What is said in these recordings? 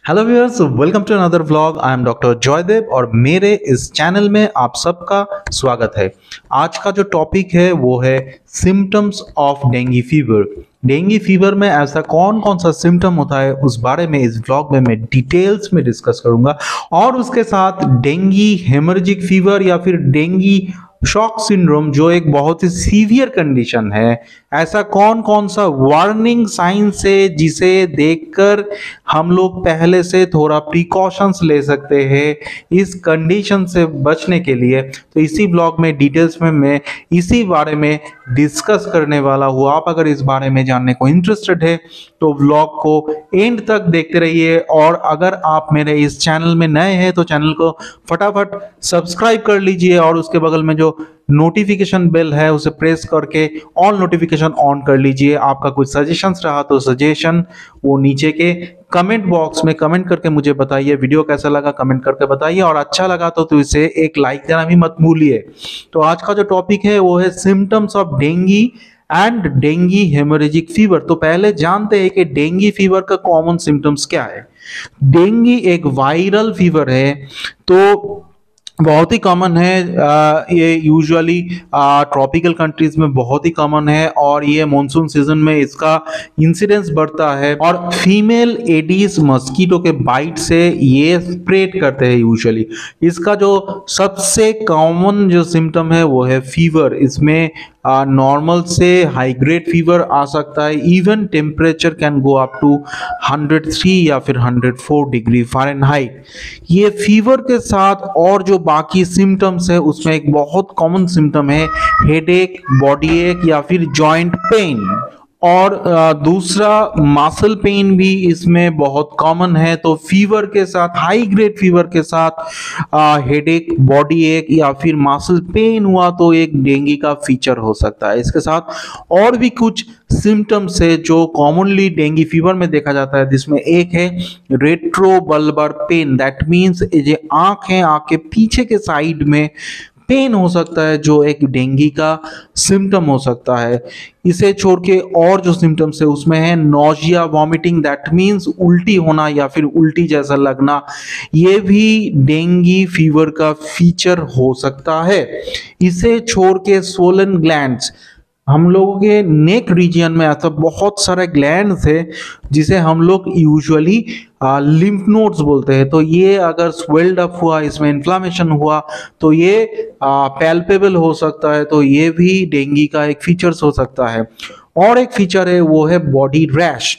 Hello viewers, welcome to another vlog. I am doctor Joydev और मेरे इस चैनल में आप सबका स्वागत है। आज का जो टॉपिक है वो है symptoms of dengue fever. Dengue fever में ऐसा कौन कौन सा सिम्टम होता है उस बारे में इस व्लॉग में मैं डिटेल्स में डिस्कस करूंगा, और उसके साथ डेंगू हेमरेजिक फीवर या फिर डेंगू शॉक सिंड्रोम जो एक बहुत ही सीवियर कंडीशन है, ऐसा कौन कौन सा वार्निंग साइंस है जिसे देखकर हम लोग पहले से थोड़ा प्रिकॉशंस ले सकते हैं इस कंडीशन से बचने के लिए। तो इसी ब्लॉग में डिटेल्स में मैं इसी बारे में डिस्कस करने वाला हूँ। आप अगर इस बारे में जानने को इंटरेस्टेड है तो व्लॉग को एंड तक देखते रहिए, और अगर आप मेरे इस चैनल में नए हैं तो चैनल को फटाफट सब्सक्राइब कर लीजिए और उसके बगल में जो नोटिफिकेशन बेल है उसे प्रेस करके ऑल नोटिफिकेशन ऑन कर लीजिए। आपका कुछ सजेशंस रहा तो सजेशन वो नीचे के कमेंट बॉक्स में कमेंट करके मुझे बताइए। वीडियो कैसा लगा कमेंट करके बताइए, और अच्छा लगा तो इसे एक लाइक देना भी मत भूलिए। तो आज का जो टॉपिक है वो है symptoms of dengue and dengue haemorrhagic fever. तो पहले जानते हैं कि डेंगू फीवर का कॉमन सिम्टम्स क्या है। डेंगू एक वायरल फीवर है, तो बहुत ही कॉमन है। ये यूजुअली ट्रॉपिकल कंट्रीज में बहुत ही कॉमन है, और ये मॉनसून सीजन में इसका इंसिडेंस बढ़ता है। और फीमेल एडीज मस्कीटो के बाइट से ये स्प्रेड करते हैं यूजुअली। इसका जो सबसे कॉमन जो सिम्टम है वो है फीवर। इसमें नॉर्मल से हाई ग्रेड फीवर आ सकता है। Even temperature can go up to 103 या फिर 104 डिग्री फ़ारेनहाइट। ये फीवर के साथ और जो बाकी सिम्टम्स है उसमें एक बहुत कॉमन सिम्टम है हेडेक, बॉडी एक या फिर जॉइंट पेन, और दूसरा मसल पेन भी इसमें बहुत कॉमन है। तो फीवर के साथ, हाई ग्रेड फीवर के साथ हेडेक, बॉडी एक या फिर मसल पेन हुआ तो एक डेंगू का फीचर हो सकता है। इसके साथ और भी कुछ सिम्टम्स है जो कॉमनली डेंगू फीवर में देखा जाता है, जिसमें एक है रेट्रोबल्बर पेन। दैट मीन्स ये आंख है, आंख के पीछे के साइड में पेन हो सकता है जो एक डेंगू का सिम्टम हो सकता है। इसे छोड़ के और जो सिम्टम्स है उसमें है नोजिया, वॉमिटिंग। दैट मीन्स उल्टी होना या फिर उल्टी जैसा लगना, ये भी डेंगू फीवर का फीचर हो सकता है। इसे छोड़ के स्वोलन ग्लैंड्स, हम लोगों के नेक रीजन में ऐसा बहुत सारे ग्लैंड्स है जिसे हम लोग यूजुअली लिम्फ नोड्स बोलते हैं। तो ये अगर स्वेल्ड अप हुआ, इसमें इन्फ्लामेशन हुआ तो ये पैल्पेबल हो सकता है। तो ये भी डेंगू का एक फीचर्स हो सकता है। और एक फीचर है वो है बॉडी रैश।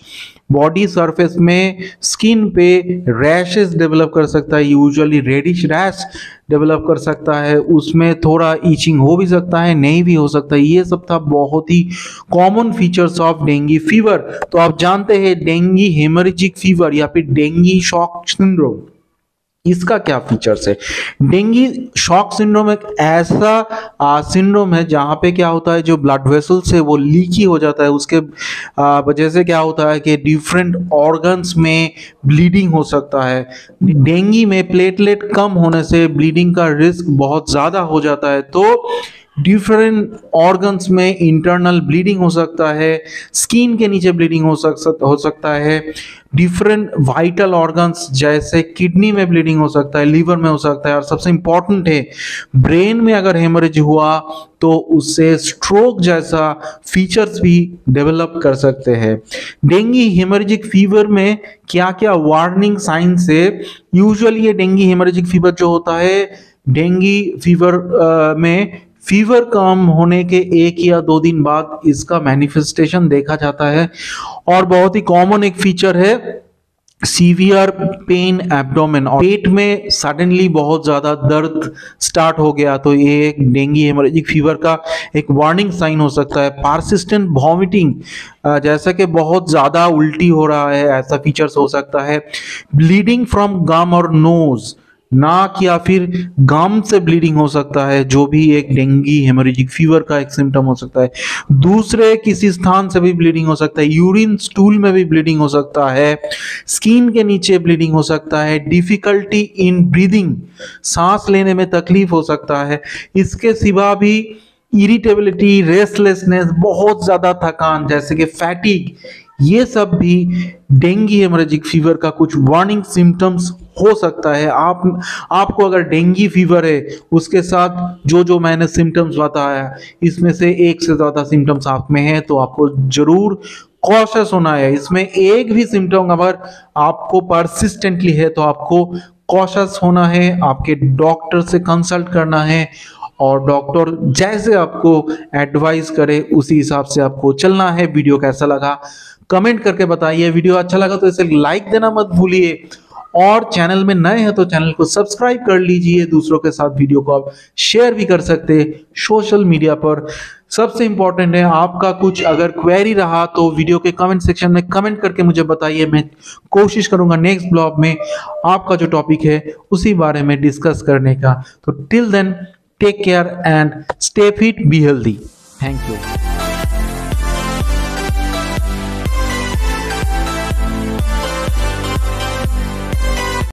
बॉडी सरफेस में स्किन पे रैशेस डेवलप कर सकता है, यूजुअली रेडिश रैश डेवलप कर सकता है। उसमें थोड़ा ईचिंग हो भी सकता है, नहीं भी हो सकता है। ये सब था बहुत ही common features of dengue fever. तो आप जानते हैं डेंगू हेमरेजिक फीवर या फिर डेंगू शॉक सिंड्रोम, इसका क्या फीचर्स है। डेंगू शॉक सिंड्रोम एक ऐसा सिंड्रोम है जहां पे क्या होता है, जो ब्लड वेसल्स है वो लीकी हो जाता है। उसके वजह से क्या होता है कि डिफरेंट ऑर्गन्स में ब्लीडिंग हो सकता है। डेंगू में प्लेटलेट कम होने से ब्लीडिंग का रिस्क बहुत ज़्यादा हो जाता है। तो डिफरेंट ऑर्गन्स में इंटरनल ब्लीडिंग हो सकता है, स्किन के नीचे ब्लीडिंग हो सकता है। डिफरेंट वाइटल ऑर्गन्स जैसे किडनी में ब्लीडिंग हो सकता है, लीवर में हो सकता है, और सबसे इंपॉर्टेंट है ब्रेन में अगर हेमरेज हुआ तो उससे स्ट्रोक जैसा फीचर्स भी डेवलप कर सकते हैं। डेंगू हेमरेजिक फीवर में क्या क्या वार्निंग साइंस है। यूजुअली ये डेंगू हेमरेजिक फीवर जो होता है, डेंगू फीवर में फीवर कम होने के 1 या 2 दिन बाद इसका मैनिफेस्टेशन देखा जाता है। और बहुत ही कॉमन एक फीचर है सीवियर पेन एब्डोमेन, और पेट में सडनली बहुत ज़्यादा दर्द स्टार्ट हो गया तो ये एक डेंगू हेमरेजिक फीवर का एक वार्निंग साइन हो सकता है। पार्सिस्टेंट वॉमिटिंग, जैसा कि बहुत ज़्यादा उल्टी हो रहा है, ऐसा फीचर्स हो सकता है। ब्लीडिंग फ्रॉम गम और नोज, नाक या फिर गम से ब्लीडिंग हो सकता है, जो भी एक डेंगू हेमरेजिक फीवर का एक सिम्टम हो सकता है। दूसरे किसी स्थान से भी ब्लीडिंग हो सकता है, यूरिन स्टूल में भी ब्लीडिंग हो सकता है, स्किन के नीचे ब्लीडिंग हो सकता है। डिफिकल्टी इन ब्रीदिंग, सांस लेने में तकलीफ हो सकता है। इसके सिवा भी इरिटेबिलिटी, रेस्टलेसनेस, बहुत ज्यादा थकान जैसे कि फैटिग, ये सब भी डेंगू हेमोरेजिक फीवर का कुछ वार्निंग सिम्टम्स हो सकता है। आपको अगर डेंगू फीवर है, उसके साथ जो जो मैंने सिम्टम्स बताया इसमें से एक से ज्यादा सिम्टम्स आप में है, तो आपको जरूर कॉशियस होना है। इसमें एक भी सिम्टम अगर आपको परसिस्टेंटली है तो आपको कॉशियस होना है, आपके डॉक्टर से कंसल्ट करना है और डॉक्टर जैसे आपको एडवाइस करे उसी हिसाब से आपको चलना है। वीडियो कैसा लगा कमेंट करके बताइए। वीडियो अच्छा लगा तो इसे लाइक देना मत भूलिए, और चैनल में नए हैं तो चैनल को सब्सक्राइब कर लीजिए। दूसरों के साथ वीडियो को आप शेयर भी कर सकते हैं सोशल मीडिया पर। सबसे इंपॉर्टेंट है, आपका कुछ अगर क्वेरी रहा तो वीडियो के कमेंट सेक्शन में कमेंट करके मुझे बताइए। मैं कोशिश करूंगा नेक्स्ट ब्लॉग में आपका जो टॉपिक है उसी बारे में डिस्कस करने का। तो till then take care and stay fit, be healthy. Thank you.